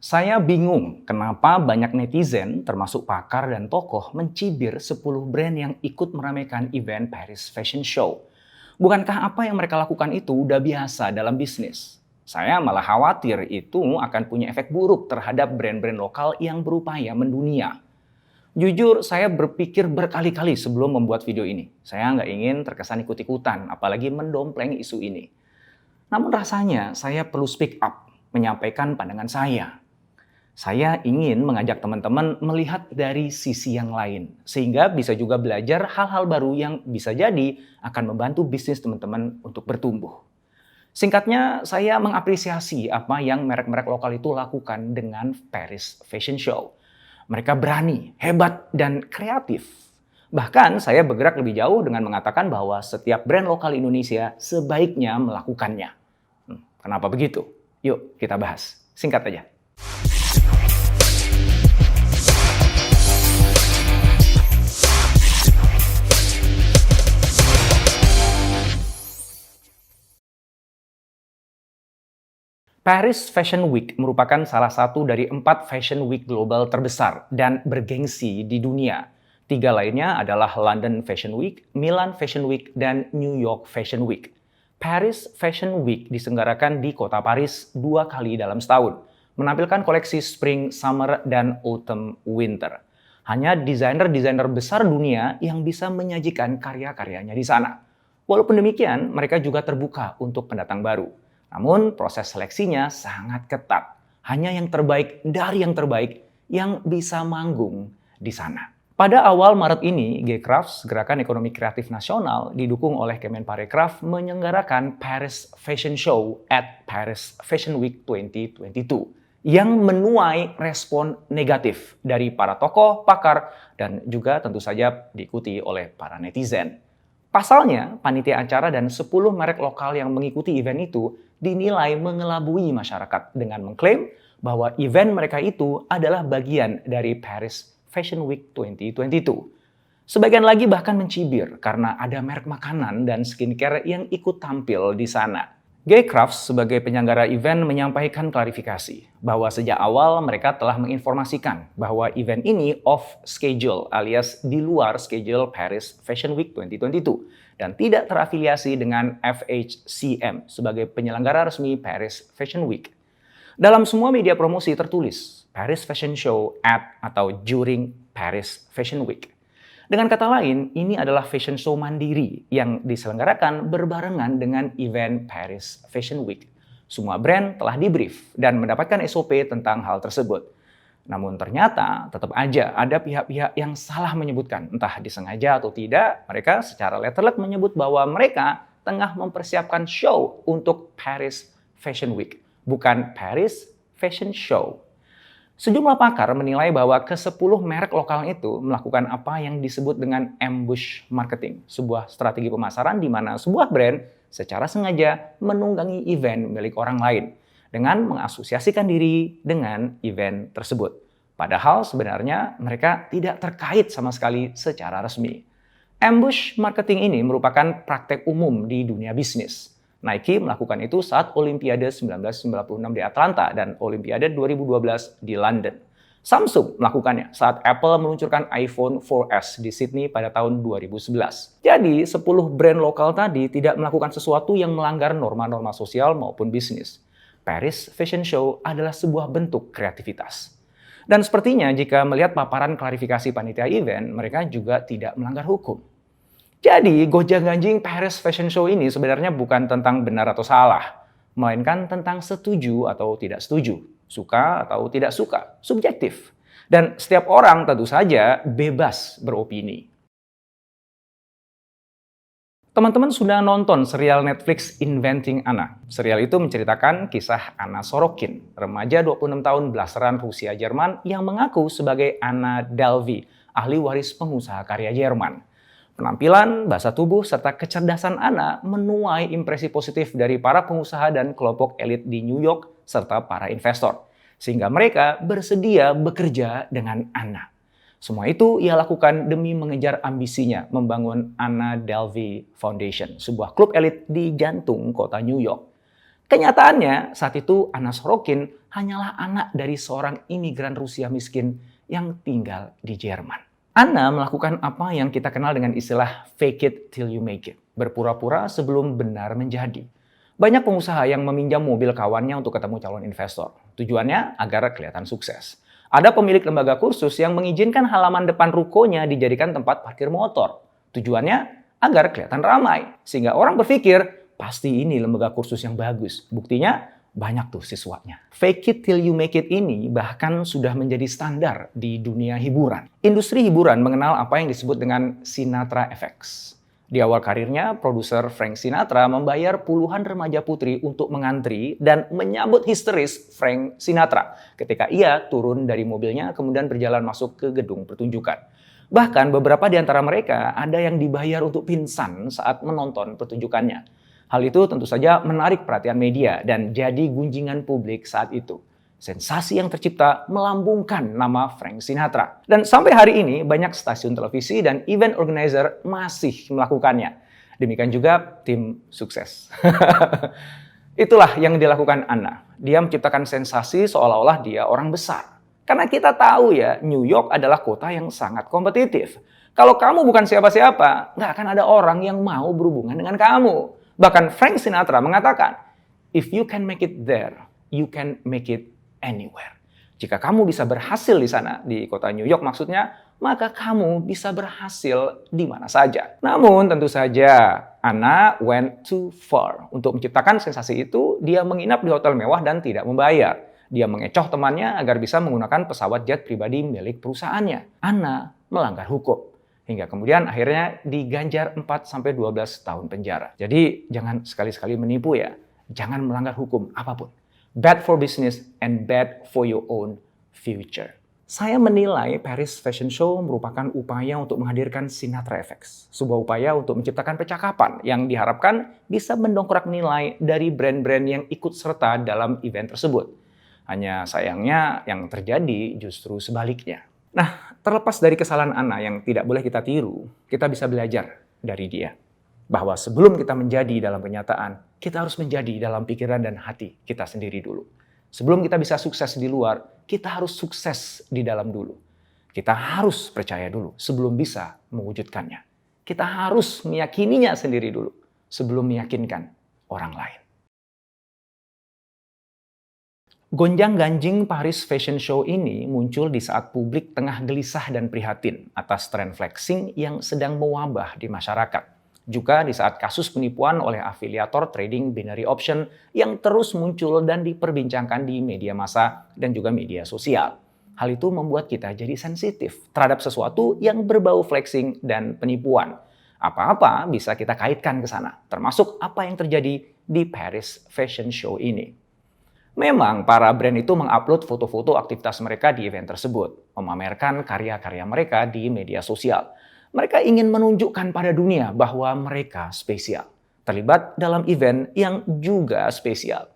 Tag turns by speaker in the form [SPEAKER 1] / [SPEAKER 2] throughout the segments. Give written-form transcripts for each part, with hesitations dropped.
[SPEAKER 1] Saya bingung kenapa banyak netizen, termasuk pakar dan tokoh, mencibir 10 brand yang ikut meramaikan event Paris Fashion Show. Bukankah apa yang mereka lakukan itu udah biasa dalam bisnis? Saya malah khawatir itu akan punya efek buruk terhadap brand-brand lokal yang berupaya mendunia. Jujur, saya berpikir berkali-kali sebelum membuat video ini. Saya nggak ingin terkesan ikut-ikutan, apalagi mendompleng isu ini. Namun rasanya saya perlu speak up, menyampaikan pandangan saya. Saya ingin mengajak teman-teman melihat dari sisi yang lain, sehingga bisa juga belajar hal-hal baru yang bisa jadi akan membantu bisnis teman-teman untuk bertumbuh. Singkatnya, saya mengapresiasi apa yang merek-merek lokal itu lakukan dengan Paris Fashion Show. Mereka berani, hebat, dan kreatif. Bahkan saya bergerak lebih jauh dengan mengatakan bahwa setiap brand lokal Indonesia sebaiknya melakukannya. Kenapa begitu? Yuk kita bahas. Singkat aja. Paris Fashion Week merupakan salah satu dari 4 Fashion Week global terbesar dan bergengsi di dunia. 3 lainnya adalah London Fashion Week, Milan Fashion Week, dan New York Fashion Week. Paris Fashion Week diselenggarakan di kota Paris 2 kali dalam setahun, menampilkan koleksi Spring, Summer, dan Autumn Winter. Hanya desainer-desainer besar dunia yang bisa menyajikan karya-karyanya di sana. Walaupun demikian, mereka juga terbuka untuk pendatang baru. Namun proses seleksinya sangat ketat. Hanya yang terbaik dari yang terbaik yang bisa manggung di sana. Pada awal Maret ini, G-Crafts, Gerakan Ekonomi Kreatif Nasional, didukung oleh Kemenparekraf, menyelenggarakan Paris Fashion Show at Paris Fashion Week 2022 yang menuai respon negatif dari para tokoh, pakar, dan juga tentu saja diikuti oleh para netizen. Pasalnya, panitia acara dan 10 merek lokal yang mengikuti event itu dinilai mengelabui masyarakat dengan mengklaim bahwa event mereka itu adalah bagian dari Paris Fashion Week 2022. Sebagian lagi bahkan mencibir karena ada merek makanan dan skincare yang ikut tampil di sana. G-Crafts sebagai penyelenggara event menyampaikan klarifikasi bahwa sejak awal mereka telah menginformasikan bahwa event ini off schedule alias di luar schedule Paris Fashion Week 2022 dan tidak terafiliasi dengan FHCM sebagai penyelenggara resmi Paris Fashion Week. Dalam semua media promosi tertulis Paris Fashion Show at atau during Paris Fashion Week. Dengan kata lain, ini adalah fashion show mandiri yang diselenggarakan berbarengan dengan event Paris Fashion Week. Semua brand telah di-brief dan mendapatkan SOP tentang hal tersebut. Namun ternyata tetap aja ada pihak-pihak yang salah menyebutkan, entah disengaja atau tidak, mereka secara letterlek menyebut bahwa mereka tengah mempersiapkan show untuk Paris Fashion Week, bukan Paris Fashion Show. Sejumlah pakar menilai bahwa ke-10 merek lokal itu melakukan apa yang disebut dengan ambush marketing, sebuah strategi pemasaran di mana sebuah brand secara sengaja menunggangi event milik orang lain dengan mengasosiasikan diri dengan event tersebut. Padahal sebenarnya mereka tidak terkait sama sekali secara resmi. Ambush marketing ini merupakan praktek umum di dunia bisnis. Nike melakukan itu saat Olimpiade 1996 di Atlanta dan Olimpiade 2012 di London. Samsung melakukannya saat Apple meluncurkan iPhone 4S di Sydney pada tahun 2011. Jadi, 10 brand lokal tadi tidak melakukan sesuatu yang melanggar norma-norma sosial maupun bisnis. Paris Fashion Show adalah sebuah bentuk kreativitas. Dan sepertinya jika melihat paparan klarifikasi panitia event, mereka juga tidak melanggar hukum. Jadi, gonjang-ganjing Paris Fashion Show ini sebenarnya bukan tentang benar atau salah, melainkan tentang setuju atau tidak setuju, suka atau tidak suka, subjektif. Dan setiap orang tentu saja bebas beropini. Teman-teman sudah nonton serial Netflix Inventing Anna. Serial itu menceritakan kisah Anna Sorokin, remaja 26 tahun blasteran Rusia Jerman yang mengaku sebagai Anna Delvey, ahli waris pengusaha karya Jerman. Penampilan, bahasa tubuh, serta kecerdasan Anna menuai impresi positif dari para pengusaha dan kelompok elit di New York serta para investor. Sehingga mereka bersedia bekerja dengan Anna. Semua itu ia lakukan demi mengejar ambisinya membangun Anna Delvey Foundation, sebuah klub elit di jantung kota New York. Kenyataannya, saat itu Anna Sorokin hanyalah anak dari seorang imigran Rusia miskin yang tinggal di Jerman. Anna melakukan apa yang kita kenal dengan istilah fake it till you make it, berpura-pura sebelum benar menjadi. Banyak pengusaha yang meminjam mobil kawannya untuk ketemu calon investor. Tujuannya agar kelihatan sukses. Ada pemilik lembaga kursus yang mengizinkan halaman depan rukonya dijadikan tempat parkir motor. Tujuannya agar kelihatan ramai, sehingga orang berpikir, pasti ini lembaga kursus yang bagus. Buktinya, banyak tuh siswanya. Fake it till you make it ini bahkan sudah menjadi standar di dunia hiburan. Industri hiburan mengenal apa yang disebut dengan Sinatra Effects. Di awal karirnya, produser Frank Sinatra membayar puluhan remaja putri untuk mengantri dan menyambut histeris Frank Sinatra ketika ia turun dari mobilnya kemudian berjalan masuk ke gedung pertunjukan. Bahkan beberapa di antara mereka ada yang dibayar untuk pingsan saat menonton pertunjukannya. Hal itu tentu saja menarik perhatian media dan jadi gunjingan publik saat itu. Sensasi yang tercipta melambungkan nama Frank Sinatra. Dan sampai hari ini banyak stasiun televisi dan event organizer masih melakukannya. Demikian juga tim sukses. Itulah yang dilakukan Anna. Dia menciptakan sensasi seolah-olah dia orang besar. Karena kita tahu ya, New York adalah kota yang sangat kompetitif. Kalau kamu bukan siapa-siapa, nggak akan ada orang yang mau berhubungan dengan kamu. Bahkan Frank Sinatra mengatakan, if you can make it there, you can make it anywhere. Jika kamu bisa berhasil di sana, di kota New York maksudnya, maka kamu bisa berhasil di mana saja. Namun tentu saja, Anna went too far. Untuk menciptakan sensasi itu, dia menginap di hotel mewah dan tidak membayar. Dia mengecoh temannya agar bisa menggunakan pesawat jet pribadi milik perusahaannya. Anna melanggar hukum. Hingga kemudian akhirnya diganjar 4-12 tahun penjara. Jadi jangan sekali-sekali menipu ya. Jangan melanggar hukum apapun. Bad for business and bad for your own future. Saya menilai Paris Fashion Show merupakan upaya untuk menghadirkan Sinatra Effects. Sebuah upaya untuk menciptakan percakapan yang diharapkan bisa mendongkrak nilai dari brand-brand yang ikut serta dalam event tersebut. Hanya sayangnya yang terjadi justru sebaliknya. Nah, terlepas dari kesalahan Anna yang tidak boleh kita tiru, kita bisa belajar dari dia. Bahwa sebelum kita menjadi dalam kenyataan, kita harus menjadi dalam pikiran dan hati kita sendiri dulu. Sebelum kita bisa sukses di luar, kita harus sukses di dalam dulu. Kita harus percaya dulu sebelum bisa mewujudkannya. Kita harus meyakininya sendiri dulu sebelum meyakinkan orang lain. Gonjang-ganjing Paris Fashion Show ini muncul di saat publik tengah gelisah dan prihatin atas tren flexing yang sedang mewabah di masyarakat. Juga di saat kasus penipuan oleh afiliator trading binary option yang terus muncul dan diperbincangkan di media massa dan juga media sosial. Hal itu membuat kita jadi sensitif terhadap sesuatu yang berbau flexing dan penipuan. Apa-apa bisa kita kaitkan ke sana, termasuk apa yang terjadi di Paris Fashion Show ini. Memang para brand itu mengupload foto-foto aktivitas mereka di event tersebut, memamerkan karya-karya mereka di media sosial. Mereka ingin menunjukkan pada dunia bahwa mereka spesial, terlibat dalam event yang juga spesial.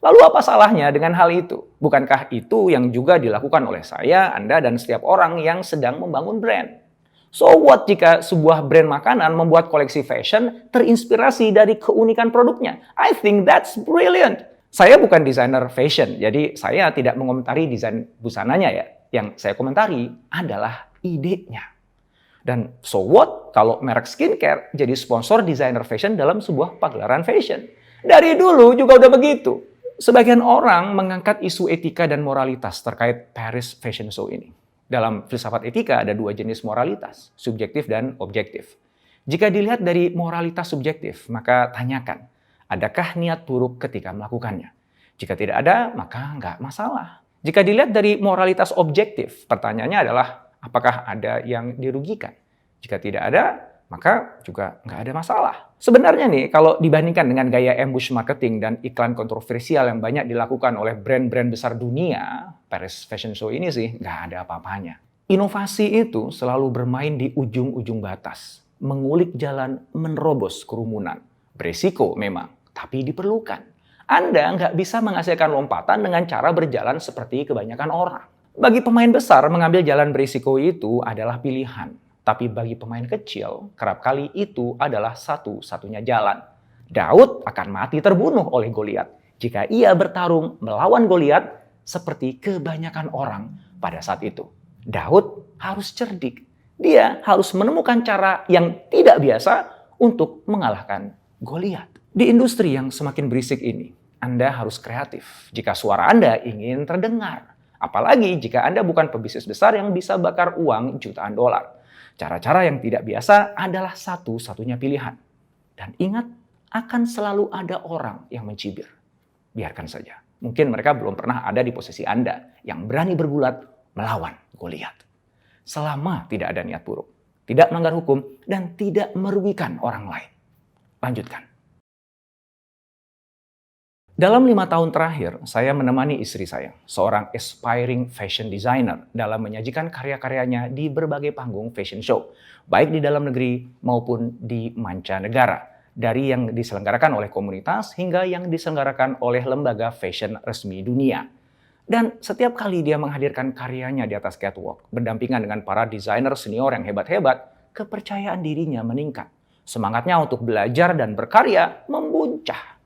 [SPEAKER 1] Lalu apa salahnya dengan hal itu? Bukankah itu yang juga dilakukan oleh saya, Anda, dan setiap orang yang sedang membangun brand? So what jika sebuah brand makanan membuat koleksi fashion terinspirasi dari keunikan produknya? I think that's brilliant. Saya bukan desainer fashion, jadi saya tidak mengomentari desain busananya ya. Yang saya komentari adalah idenya. Dan so what kalau merek skincare jadi sponsor desainer fashion dalam sebuah pagelaran fashion? Dari dulu juga udah begitu. Sebagian orang mengangkat isu etika dan moralitas terkait Paris Fashion Show ini. Dalam filsafat etika ada dua jenis moralitas, subjektif dan objektif. Jika dilihat dari moralitas subjektif, maka tanyakan, adakah niat buruk ketika melakukannya? Jika tidak ada, maka nggak masalah. Jika dilihat dari moralitas objektif, pertanyaannya adalah apakah ada yang dirugikan? Jika tidak ada, maka juga nggak ada masalah. Sebenarnya nih, kalau dibandingkan dengan gaya ambush marketing dan iklan kontroversial yang banyak dilakukan oleh brand-brand besar dunia, Paris Fashion Show ini sih nggak ada apa-apanya. Inovasi itu selalu bermain di ujung-ujung batas, mengulik jalan menerobos kerumunan. Berisiko memang, tapi diperlukan. Anda nggak bisa menghasilkan lompatan dengan cara berjalan seperti kebanyakan orang. Bagi pemain besar, mengambil jalan berisiko itu adalah pilihan. Tapi bagi pemain kecil, kerap kali itu adalah satu-satunya jalan. Daud akan mati terbunuh oleh Goliat. jika ia bertarung melawan Goliat seperti kebanyakan orang pada saat itu. Daud harus cerdik. Dia harus menemukan cara yang tidak biasa untuk mengalahkan Goliat. Di industri yang semakin berisik ini, Anda harus kreatif jika suara Anda ingin terdengar. Apalagi jika Anda bukan pebisnis besar yang bisa bakar uang jutaan dolar. Cara-cara yang tidak biasa adalah satu-satunya pilihan. Dan ingat, akan selalu ada orang yang mencibir. Biarkan saja. Mungkin mereka belum pernah ada di posisi Anda yang berani bergulat melawan Goliat. Selama tidak ada niat buruk, tidak melanggar hukum, dan tidak merugikan orang lain. Lanjutkan. Dalam 5 tahun terakhir, saya menemani istri saya, seorang aspiring fashion designer, dalam menyajikan karya-karyanya di berbagai panggung fashion show, baik di dalam negeri maupun di mancanegara, dari yang diselenggarakan oleh komunitas hingga yang diselenggarakan oleh lembaga fashion resmi dunia. Dan setiap kali dia menghadirkan karyanya di atas catwalk, berdampingan dengan para desainer senior yang hebat-hebat, kepercayaan dirinya meningkat. Semangatnya untuk belajar dan berkarya membuncah.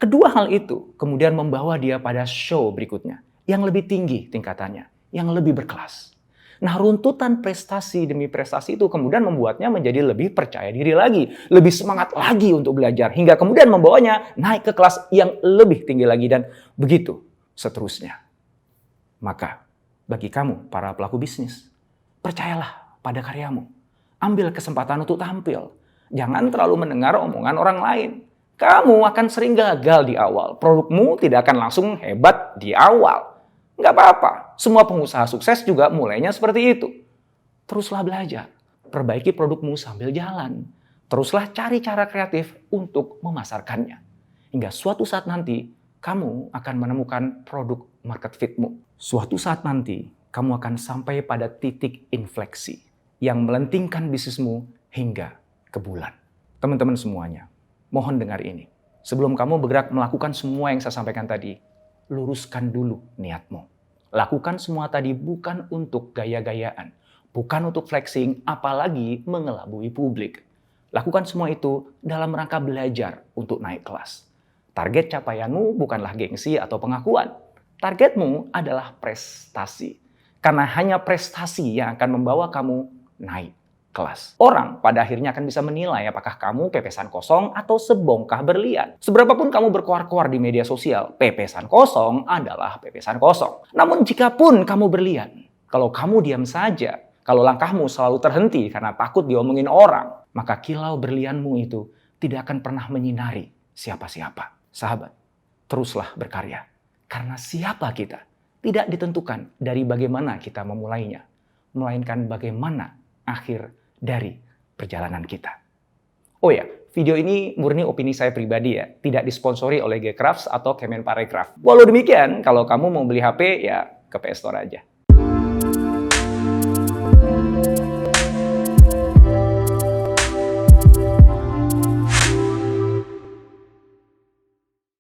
[SPEAKER 1] Kedua hal itu kemudian membawa dia pada show berikutnya, yang lebih tinggi tingkatannya, yang lebih berkelas. Nah, runtutan prestasi demi prestasi itu kemudian membuatnya menjadi lebih percaya diri lagi, lebih semangat lagi untuk belajar, hingga kemudian membawanya naik ke kelas yang lebih tinggi lagi, dan begitu seterusnya. Maka, bagi kamu para pelaku bisnis, percayalah pada karyamu. Ambil kesempatan untuk tampil. Jangan terlalu mendengar omongan orang lain. Kamu akan sering gagal di awal. Produkmu tidak akan langsung hebat di awal. Nggak apa-apa. Semua pengusaha sukses juga mulainya seperti itu. Teruslah belajar. Perbaiki produkmu sambil jalan. Teruslah cari cara kreatif untuk memasarkannya. Hingga suatu saat nanti, kamu akan menemukan produk market fitmu. Suatu saat nanti, kamu akan sampai pada titik infleksi yang melentingkan bisnismu hingga ke bulan. Teman-teman semuanya, mohon dengar ini. Sebelum kamu bergerak melakukan semua yang saya sampaikan tadi, luruskan dulu niatmu. Lakukan semua tadi bukan untuk gaya-gayaan, bukan untuk flexing, apalagi mengelabui publik. Lakukan semua itu dalam rangka belajar untuk naik kelas. Target capaianmu bukanlah gengsi atau pengakuan. Targetmu adalah prestasi. Karena hanya prestasi yang akan membawa kamu naik kelas. Orang pada akhirnya akan bisa menilai apakah kamu pepesan kosong atau sebongkah berlian. Seberapapun kamu berkoar-koar di media sosial, pepesan kosong adalah pepesan kosong. Namun jikapun kamu berlian, kalau kamu diam saja, kalau langkahmu selalu terhenti karena takut diomongin orang, maka kilau berlianmu itu tidak akan pernah menyinari siapa-siapa. Sahabat, teruslah berkarya. Karena siapa kita tidak ditentukan dari bagaimana kita memulainya, melainkan bagaimana akhir dari perjalanan kita. Oh ya, video ini murni opini saya pribadi ya, tidak disponsori oleh Gcrafts atau Kemenparekraf. Walau demikian, kalau kamu mau beli HP ya ke PS Store aja.